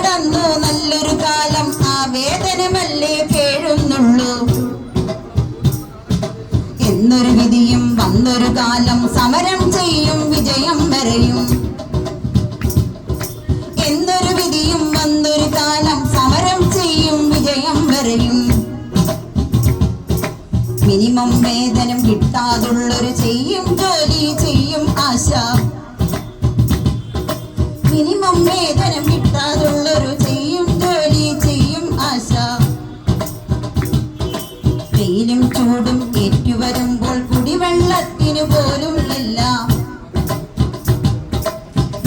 കടന്നു നല്ലൊരു കാലം ആ വേദനമല്ലേ കേഴുന്നുള്ളൂ. എന്നൊരു വിധിയും വന്നൊരു കാലം സമരം ചെയ്യും വിജയം വരെയും. എന്നൊരു വിധിയും വന്നൊരു കാലം സമരം ചെയ്യും വിജയം വരെയും. മിനിമം വേതനം കിട്ടാതുള്ളൊരു ചെയ്യും ജോലി ചെയ്യും ആശ. മിനിമം വേതനം കിട്ടാതുള്ളൊരു ചെയ്യും ജോലി ചെയ്യും ആശ. വെയിലും ചൂടും ഏറ്റുവരുമ്പോൾ കുടിവെള്ളത്തിനു പോലും ഇല്ല.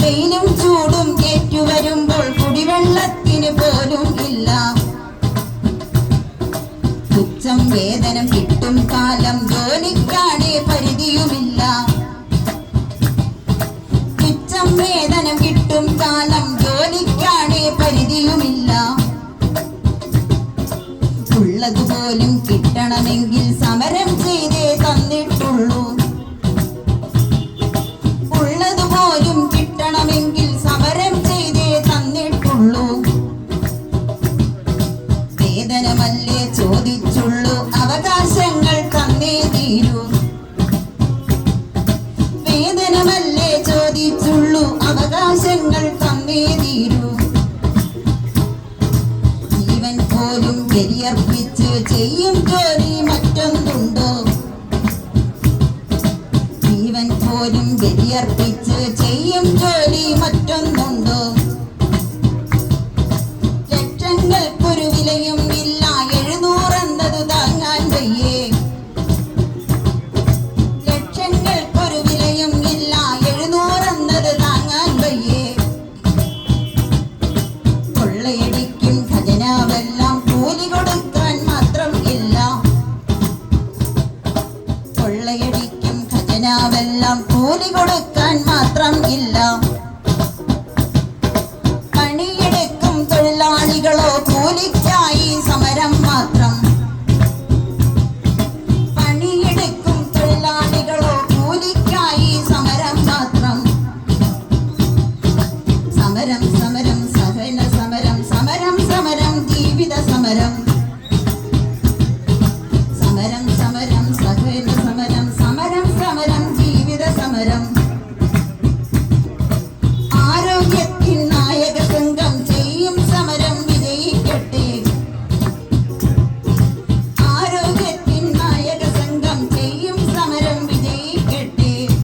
വെയിലും ചൂടും ഏറ്റുവരുമ്പോൾ കുടിവെള്ളത്തിനു പോലും ഇല്ല. തുച്ഛം വേതനം കിട്ടും കാലം ജോലിക്കാണേ പരിധിയുമില്ല. തുച്ഛം വേതനം കിട്ടും കാലം ജോലിക്കാണേ പരിധിയുമില്ല. ഉള്ളതുപോലും കിട്ടണമെങ്കിൽ സമരം ചെയ്തേ തന്നിട്ടുള്ളൂ.